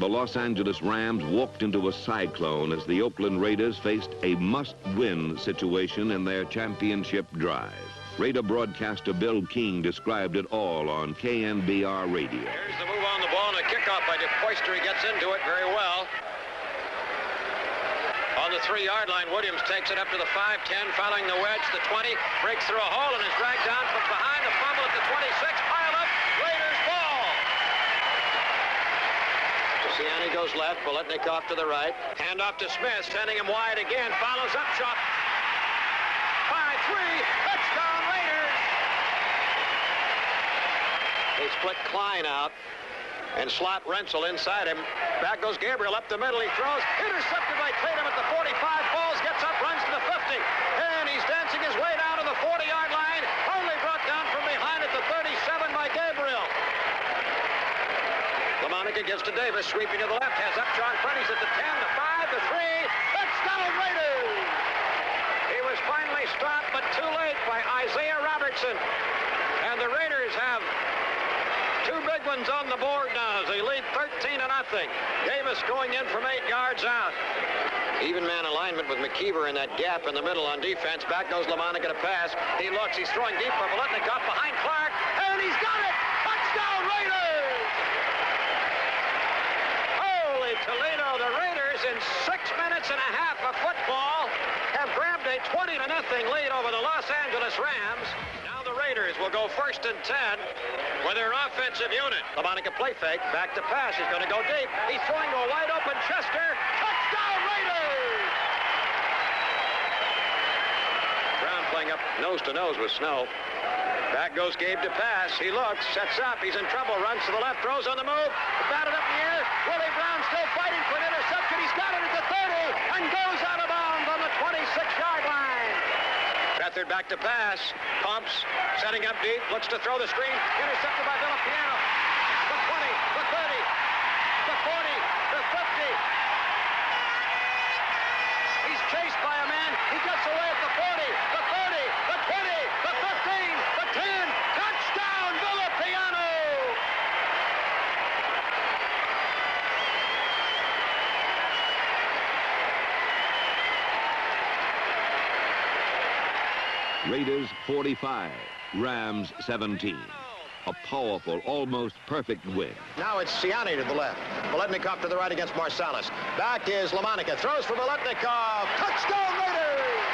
the Los Angeles Rams walked into a cyclone as the Oakland Raiders faced a must-win situation in their championship drive. Raider broadcaster Bill King described it all on KNBR radio. Here's the move on the ball and a kickoff by DePoister. He gets into it very well. On the 3-yard line, Williams takes it up to the 5-10, following the wedge, the 20, breaks through a hole and is dragged down from behind. The fumble at the 26, pile up, Raiders ball. Ciani goes left, Biletnikoff to the right. Hand off to Smith, sending him wide again, follows up shot. 5-3, touchdown Raiders. They split Klein out and slot Rensel inside him. Back goes Gabriel up the middle. He throws, intercepted by Tatum at the 45, falls, gets up, runs to the 50, and he's dancing his way down to the 40-yard line, only brought down from behind at the 37 by Gabriel. LaMonica gives to Davis, sweeping to the left, has Upshaw in front. He's at the 10, the 5, the 3, touchdown Raiders! He was finally stopped, but too late by Isaiah Robertson. And the Raiders have two big ones on the board now as they lead 13-0. Davis going in from 8 yards out. Even man alignment with McKeever in that gap in the middle on defense. Back goes LaMonica to pass. He looks, he's throwing deep for Biletnikoff behind Clark, and he's got it! Touchdown Raiders! Holy Toledo, the Raiders in 6 minutes and a half of football have grabbed a 20-0 lead over the Los Angeles Rams. Now the Raiders will go 1st and 10 with their offensive unit. LaMonica play fake, back to pass. He's going to go deep. He's throwing to a wide open Chester. Touchdown Raiders! Brown playing up nose to nose with Snow. Back goes Gabe to pass. He looks, sets up. He's in trouble. Runs to the left, throws on the move. Batted up in the air. Willie Brown still fighting for an interception. He's got it at the 30 and goes out of bounds on the 26-yard line. Beathard back to pass. Pumps, setting up deep. Looks to throw the screen. Intercepted by Villapiano. The 20, the 30, the 40, the 50. He's chased by a man. He gets away at the 40, the 30, the 20, the 15, the 10. Touchdown, Villapiano! Raiders 45, Rams 17. A powerful, almost perfect win. Now it's Ciani to the left. Biletnikoff to the right against Marsalis. Back is LaMonica. Throws for Biletnikoff. Touchdown Raiders!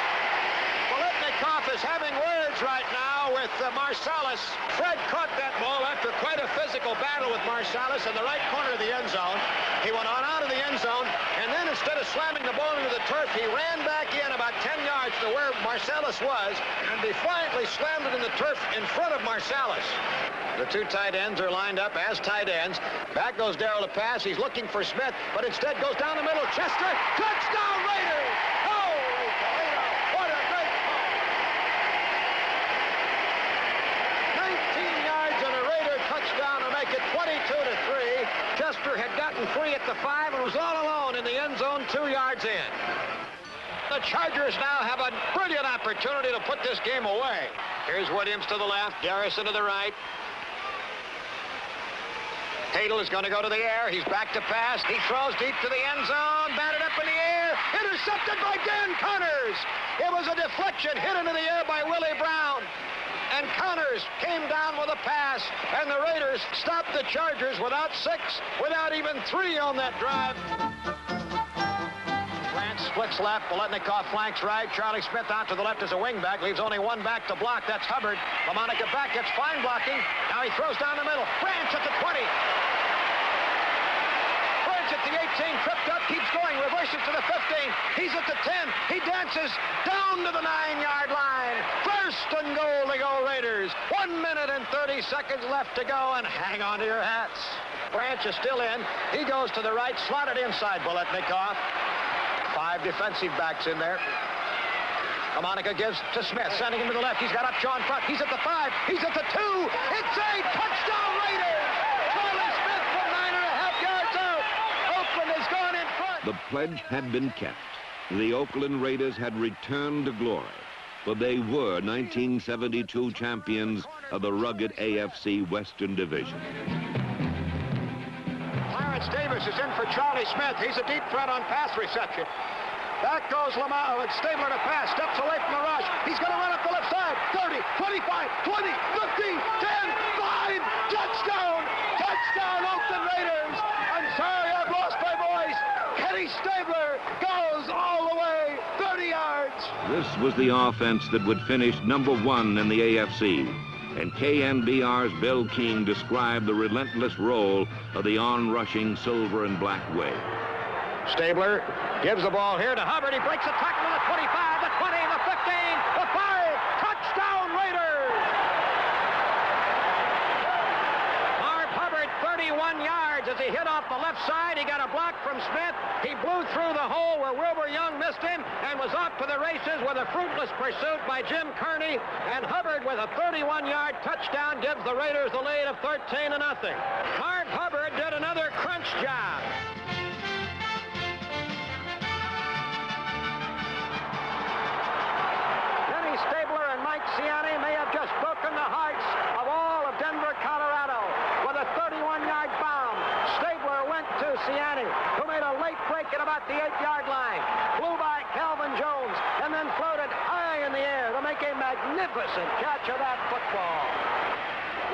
Biletnikoff is having words right now with Marsalis. Fred caught that ball after quite a physical battle with Marsalis in the right corner of the end zone. He went on out of the end zone, and then instead of slamming the ball into the turf, he ran back in about 10 yards to where Marsalis was and defiantly slammed it in the turf in front of Marsalis. The two tight ends are lined up as tight ends. Back goes Darrell to pass. He's looking for Smith, but instead goes down the middle. Chester, touchdown Raiders! Holy Toledo, what a great call! 19 yards and a Raider touchdown to make it 22-3. Chester had gotten free at the 5 and was all alone in the end zone 2 yards in. The Chargers now have a brilliant opportunity to put this game away. Here's Williams to the left, Garrison to the right. Hadel is going to go to the air. He's back to pass. He throws deep to the end zone. Batted up in the air. Intercepted by Dan Connors. It was a deflection hit into the air by Willie Brown. And Connors came down with a pass. And the Raiders stopped the Chargers without 6, without even 3 on that drive. Grant splits left. Biletnikoff flanks right. Charlie Smith out to the left as a wingback. Leaves only one back to block. That's Hubbard. LaMonica back. Gets fine blocking. Now he throws down the middle. Branch at the 20. Branch at the 18. Tripped up. Keeps going. Reverses to the 15. He's at the 10. He dances down to the 9-yard line. First and goal to go Raiders. 1 minute and 30 seconds left to go. And hang on to your hats. Branch is still in. He goes to the right. Slotted inside Biletnikoff. 5 defensive backs in there. LaMonica gives to Smith, sending him to the left. He's got Upshaw in front. He's at the 5. He's at the 2. It's a touchdown Raiders! Charlie Smith from 9.5 yards out. Oakland has gone in front. The pledge had been kept. The Oakland Raiders had returned to glory, but they were 1972 champions of the rugged AFC Western Division. Lawrence Davis is in for Charlie Smith. He's a deep threat on pass reception. Back goes Stabler to pass, steps away from the rush. He's going to run up the left side. 30, 25, 20, 15, 10, 5, touchdown! Touchdown, Oakland Raiders! I'm sorry I've lost my voice. Kenny Stabler goes all the way, 30 yards. This was the offense that would finish #1 in the AFC. And KNBR's Bill King described the relentless role of the on-rushing silver and black wave. Stabler gives the ball here to Hubbard. He breaks a tackle to the 25, the 20, the 15, the 5. Touchdown, Raiders! Marv Hubbard, 31 yards as he hit off the left side. He got a block from Smith. He blew through the hole where Wilbur Young missed him and was off to the races with a fruitless pursuit by Jim Kearney. And Hubbard, with a 31-yard touchdown, gives the Raiders the lead of 13-0. Marv Hubbard did another crunch job. Stabler and Mike Ciani may have just broken the hearts of all of Denver, Colorado. With a 31-yard bomb, Stabler went to Ciani, who made a late break at about the 8-yard line. Flew by Calvin Jones and then floated high in the air to make a magnificent catch of that football.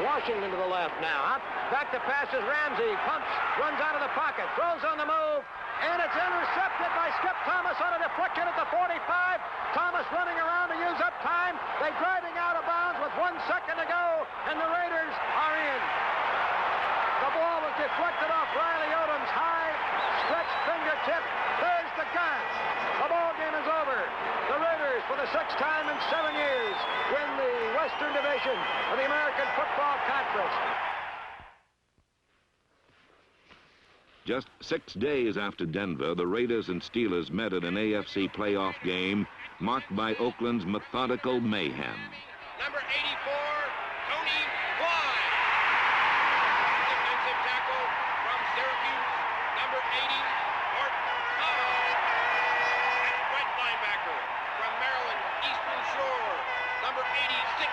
Washington to the left now. Back to passes Ramsey. Pumps, runs out of the pocket, throws on the move, and it's intercepted by Skip Thomas on a deflection at the 45. Thomas running around to use up time. They're driving out of bounds with 1 second to go, and the Raiders are in. The ball was deflected off Riley Odom's high, stretched fingertip. There's the gun. The ball game is over. The Raiders, for the 6th time in 7 years, win the Western Division of the American Football Conference. Just 6 days after Denver, the Raiders and Steelers met at an AFC playoff game marked by Oakland's methodical mayhem. Number 84, Tony Bly. Defensive tackle from Syracuse. Number 80, Martin Hall. And right linebacker from Maryland, Eastern Shore. Number 86,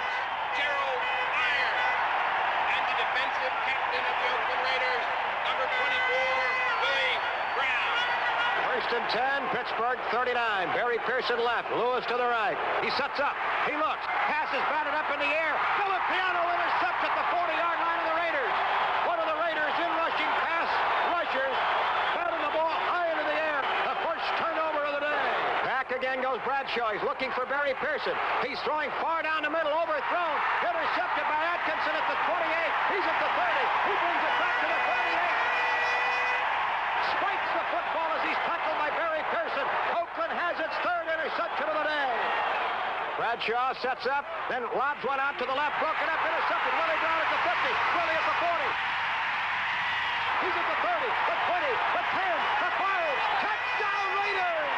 Gerald Iron. And the defensive captain of the Oakland Raiders, number 24, Willie Brown. 1st and 10, Pittsburgh 39. Barry Pearson left, Lewis to the right. He sets up, he looks, pass is batted up in the air. Piano intercepts at the 40-yard line of the Raiders. One of the Raiders in rushing pass rushers batting the ball high into the air. The first turnover of the day. Back again goes Bradshaw. He's looking for Barry Pearson. He's throwing far down the middle, overthrown, intercepted by Atkinson at the 28. He's at the 30. He brings it back to the 38. Spikes the football as he's tackled by Barry Pearson. Oakland has its 3rd interception of the day. Bradshaw sets up, then lobs one out to the left, broken up, intercepted. Willie Brown at the 50, Willie at the 40. He's at the 30, the 20, the 10, the 5. Touchdown Raiders!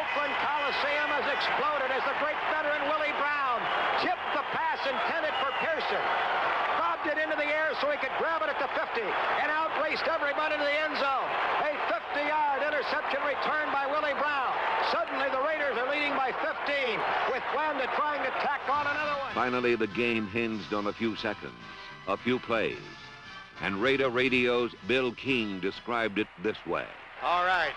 Oakland Coliseum has exploded as the great veteran Willie Brown tipped the pass intended for Pearson. Bobbed it into the air so he could grab it at the 50 and outraced everybody to the end zone. A 50-yard interception returned by Willie Brown. Suddenly the Raiders are leading by 15 with Blanda trying to tack on another one. Finally, the game hinged on a few seconds, a few plays. And Raider Radio's Bill King described it this way. All right.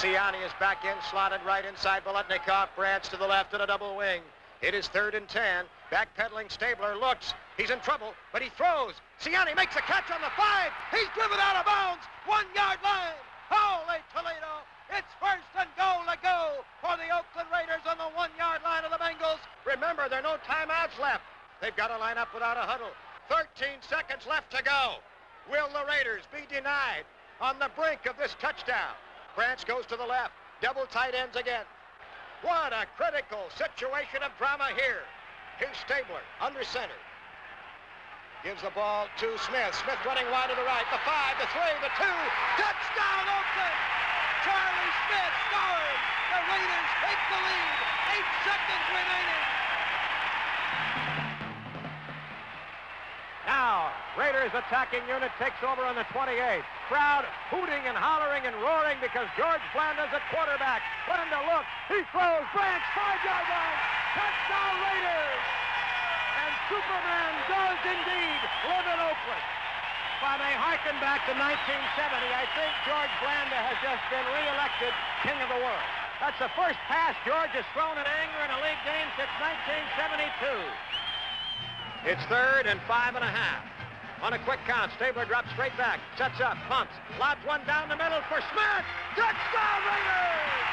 Ciani is back in, slotted right inside Biletnikoff. Branch to the left in a double wing. It is 3rd and 10. Backpedaling Stabler looks. He's in trouble, but he throws. Ciani makes a catch on the 5. He's driven out of bounds. 1-yard line. Holy Toledo. It's 1st and goal to go for the Oakland Raiders on the 1-yard line of the Bengals. Remember, there are no timeouts left. They've got to line up without a huddle. 13 seconds left to go. Will the Raiders be denied on the brink of this touchdown? Branch goes to the left. Double tight ends again. What a critical situation of drama here. Here's Stabler under center. Gives the ball to Smith. Smith running wide to the right. The 5, the 3, the 2. Touchdown, Oakland! Charlie Smith scores. The Raiders take the lead. 8 seconds remaining. Now, Raiders attacking unit takes over on the 28. Crowd hooting and hollering and roaring because George Blanda's at quarterback. Blanda looks. He throws. Branch, 5-yard line. Touchdown, Raiders! And Superman does indeed live in Oakland. If I may harken back to 1970, I think George Blanda has just been re-elected King of the World. That's the first pass George has thrown in anger in a league game since 1972. It's 3rd and 5 1/2. On a quick count, Stabler drops straight back, sets up, pumps, lobs one down the middle for Smith. Touchdown Raiders!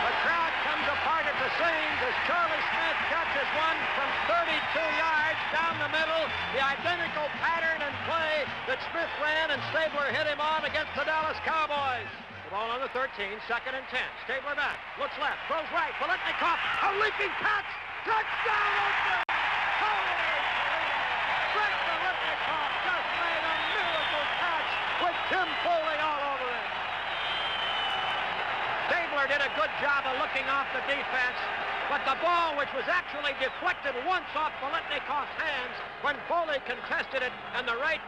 The crowd comes apart at the seams as Charlie Smith catches one from 32 yards down the middle. The identical pattern and play that Smith ran and Stabler hit him on against the Dallas Cowboys. The ball on the 13, 2nd and 10. Stabler back, looks left, throws right. Bolitnikoff, a leaping catch. Touchdown, Oakland! Holy Brett Bolitnikoff just made a miracle catch with Tim Foley all over it. Stabler did a good job of looking off the defense, but the ball, which was actually deflected once off Bolitnikoff's hands when Foley contested it and the right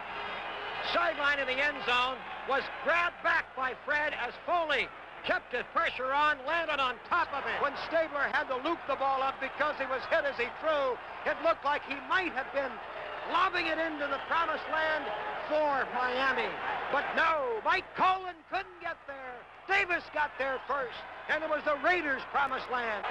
sideline in the end zone, was grabbed back by Fred as Foley kept his pressure on, landed on top of it. When Stabler had to loop the ball up because he was hit as he threw, it looked like he might have been lobbing it into the promised land for Miami. But no, Mike Colin couldn't get there. Davis got there first, and it was the Raiders' promised land.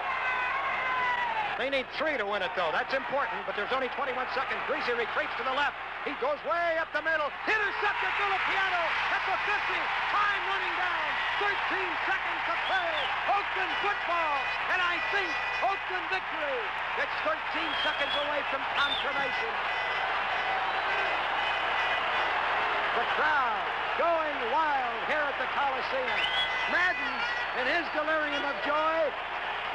They need 3 to win it, though. That's important, but there's only 21 seconds. Greasy retreats to the left. He goes way up the middle. Intercepted Villapiano at the 50. Time running down. 13 seconds to play. Oakland football. And I think Oakland victory. It's 13 seconds away from confirmation. The crowd going wild here at the Coliseum. Madden, in his delirium of joy,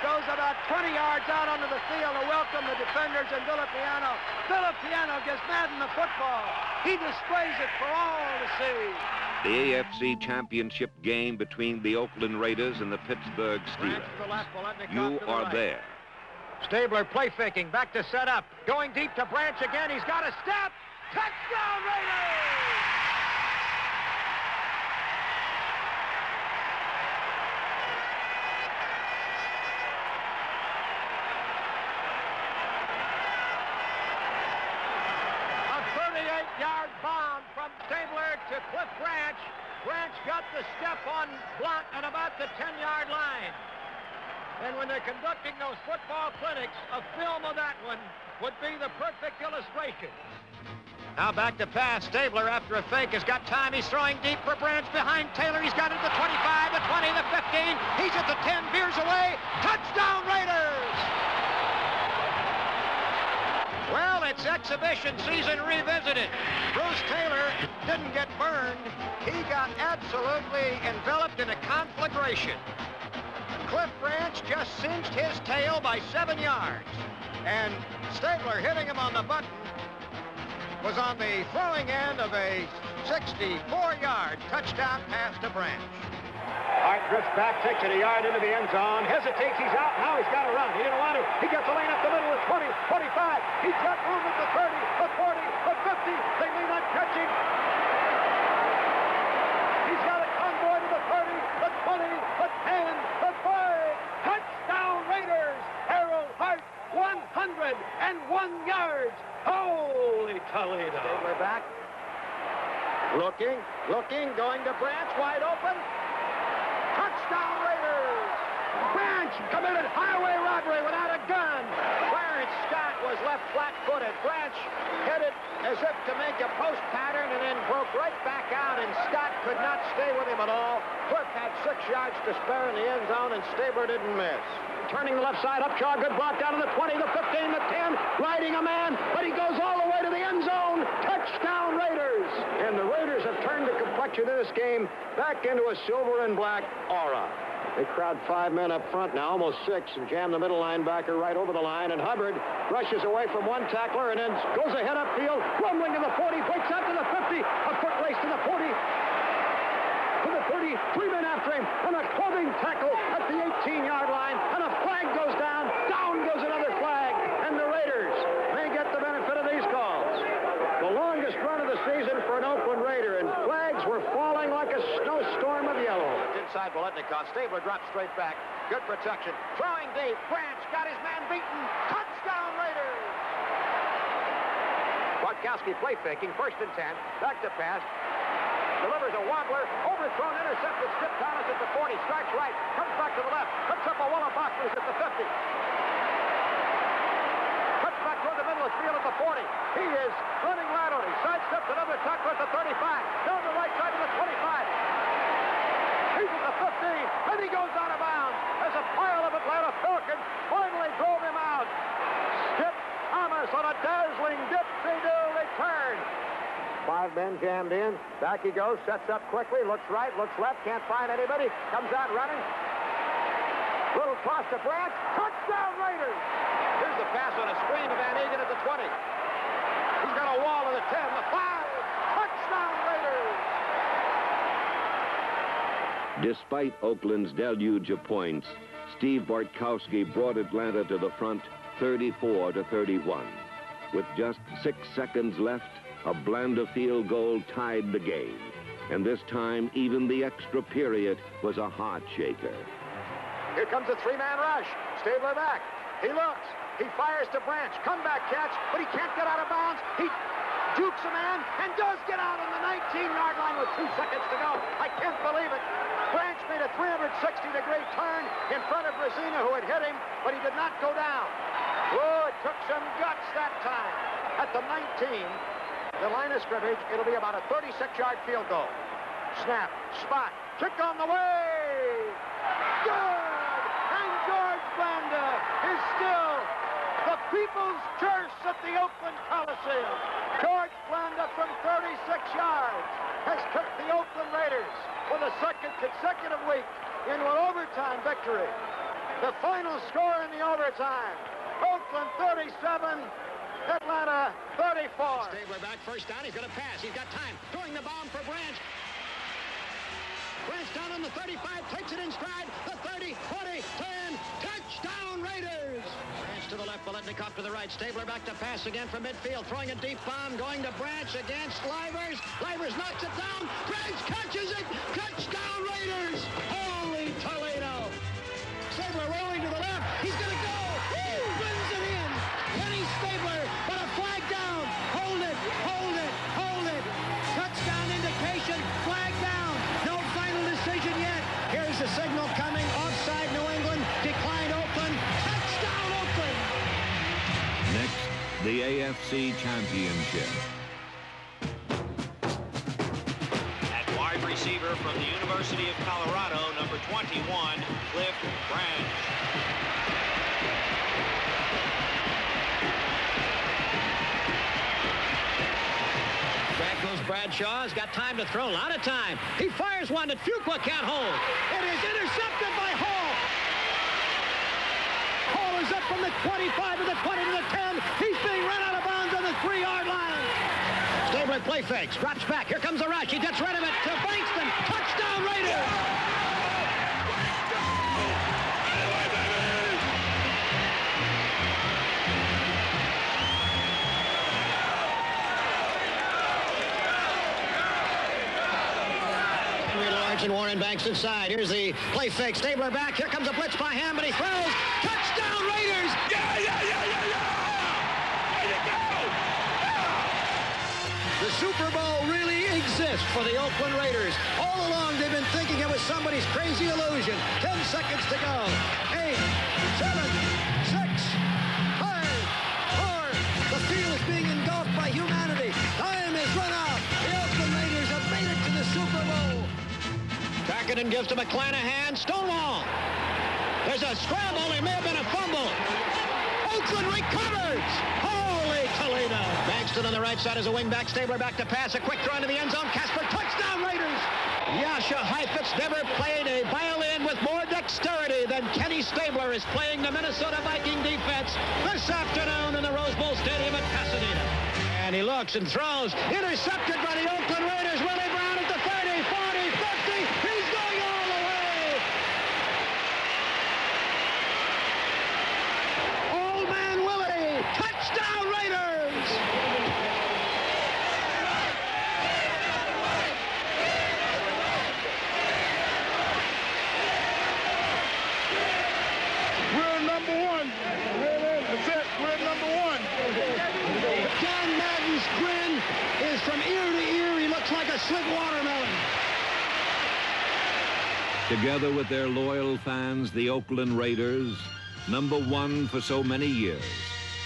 goes about 20 yards out onto the field to welcome the defenders and Villapiano. Villapiano gives Madden the football. He displays it for all to see. The AFC Championship game between the Oakland Raiders and the Pittsburgh Steelers. You are there. Stabler play faking, back to set up. Going deep to Branch again. He's got a step. Touchdown Raiders! Yard bomb from Stabler to Cliff Branch. Branch got the step on Blunt at about the 10-yard line. And when they're conducting those football clinics, a film of that one would be the perfect illustration. Now back to pass. Stabler, after a fake, has got time. He's throwing deep for Branch behind Taylor. He's got it at the 25, the 20, the 15. He's at the 10, veers away. Touchdown Raiders! Well, it's exhibition season revisited. Bruce Taylor didn't get burned. He got absolutely enveloped in a conflagration. Cliff Branch just cinched his tail by 7 yards. And Stabler hitting him on the button was on the throwing end of a 64-yard touchdown pass to Branch. Hart drifts back, takes it a yard into the end zone, hesitates, he's out, now he's got to run. He didn't want to. He gets a lane up the middle of 20, 25. He's got room at the 30, the 40, the 50. They may not catch him. He's got a convoy to the 30, the 20, the 10, the 5. Touchdown Raiders! Harold Hart, 101 yards. Holy Toledo. Stabler back. Looking, going to Branch, wide open. Touchdown Raiders! Branch committed highway robbery without a gun. Clarence Scott was left flat-footed. Branch headed as if to make a post pattern and then broke right back out, and Scott could not stay with him at all. Cliff had 6 yards to spare in the end zone, and Stabler didn't miss. Turning the left side, Upshaw, good block down to the 20, the 15, the 10, riding a man, but he goes all the way to the end zone. Touchdown Raiders! And the Raiders have turned the complexion of this game back into a silver and black aura. They crowd 5 men up front now, almost 6, and jam the middle linebacker right over the line, and Hubbard rushes away from one tackler and then goes ahead upfield, rumbling to the 40, breaks out to the 50, a foot race to the 40, to the 30, 3 men after him, and a clubbing tackle at the 18-yard line, and a flag goes down goes another flag, and the Raiders may get the benefit of these calls. The longest run of the season for an Oakland Raider, and flags were falling like a snowstorm of yellow. Did outside Voletnikov. Stabler drops straight back. Good protection. Throwing deep. Branch got his man beaten. Touchdown Raiders! Bartkowski play faking. 1st and 10. Back to pass. Delivers a wobbler. Overthrown, intercepted. Skip Thomas at the 40. Strikes right. Comes back to the left. Picks up a wall of boxers at the 50. Cuts back toward the middle of the field at the 40. He is running laterally. Sidesteps another tackler at the 35. Down the right side of the 25. He's at the 15. And he goes out of bounds as a pile of Atlanta Falcons finally drove him out. Skip Thomas on a dazzling dip-see-do return. 5 men jammed in. Back he goes. Sets up quickly. Looks right. Looks left. Can't find anybody. Comes out running. Little toss to Branch. Touchdown Raiders! Here's the pass on a screen to Van Egan at the 20. He's got a wall at the 10. The 5. Touchdown Raiders! Despite Oakland's deluge of points, Steve Bartkowski brought Atlanta to the front 34-31. With just 6 seconds left, a Blanda field goal tied the game. And this time, even the extra period was a heart shaker. Here comes a 3-man rush. Stabler back. He looks. He fires to Branch. Comeback catch, but he can't get out of bounds. He jukes a man and does get out on the 19-yard line with 2 seconds to go. I can't believe it. Branch made a 360-degree turn in front of Brazina, who had hit him, but he did not go down. Oh, it took some guts that time. At the 19, the line of scrimmage, it'll be about a 36-yard field goal. Snap, spot, kick on the way. Good! And George Blanda is still the people's curse at the Oakland Coliseum. George Blanda from 36 yards has kicked the Oakland Raiders for the 2nd consecutive week into an overtime victory. The final score in the overtime, Oakland 37, Atlanta 34. Stabler back, 1st down. He's going to pass. He's got time. Throwing the bomb for Branch. Branch down on the 35, takes it in stride. The 30, 20, 10. Touchdown Raiders! Branch to the left, Voletnikov to the right. Stabler back to pass again from midfield. Throwing a deep bomb, going to Branch against Livers. Livers knocks it down. Branch catches it. Touchdown Raiders! Holy Toledo! Stabler rolling to the left. He's going to go. Runs it in. Kenny Stabler, but a flag down. Hold it, hold it, hold it. Touchdown indication, flag down. No final decision yet. Here's the signal coming. Offside New England. Decline Oakland. Touchdown Oakland. Next, the AFC Championship. At wide receiver from the University of Colorado, number 21, Cliff Branch. Back goes Bradshaw. He's got time to throw. A lot of time. He fires one that Fuqua can't hold. It is intercepted by Hall. Hall is up from the 25 to the 20 to the 10. He's being run out of bounds on the 3-yard line. Stabler play fakes. Drops back. Here comes the rush. He gets rid of it to Bankston. Touchdown Raiders. And Warren Banks inside. Here's the play fake. Stabler back. Here comes a blitz by him, but he throws. Touchdown Raiders! Yeah! There you go! The Super Bowl really exists for the Oakland Raiders. All along, they've been thinking it was somebody's crazy illusion. 10 seconds to go. 8, 7, 6, 5, 4. The field is being engulfed by humanity. Time is run out. The Oakland Raiders have made it to the Super Bowl. Packardin gives to McClanahan. Stonewall. There's a scramble. There may have been a fumble. Oakland recovers. Holy Toledo. Bankston on the right side as a wingback. Stabler back to pass. A quick throw into the end zone. Casper, touchdown Raiders. Yasha Heifetz never played a violin with more dexterity than Kenny Stabler is playing the Minnesota Viking defense this afternoon in the Rose Bowl Stadium at Pasadena. And he looks and throws. Intercepted by the Oakland Raiders. Willie Brown at the 30, 40, 50. He's going all the way. Old man Willie. Touchdown Raiders. Together with their loyal fans, the Oakland Raiders, #1 for so many years,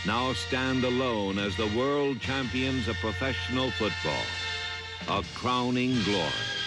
now stand alone as the world champions of professional football. A crowning glory.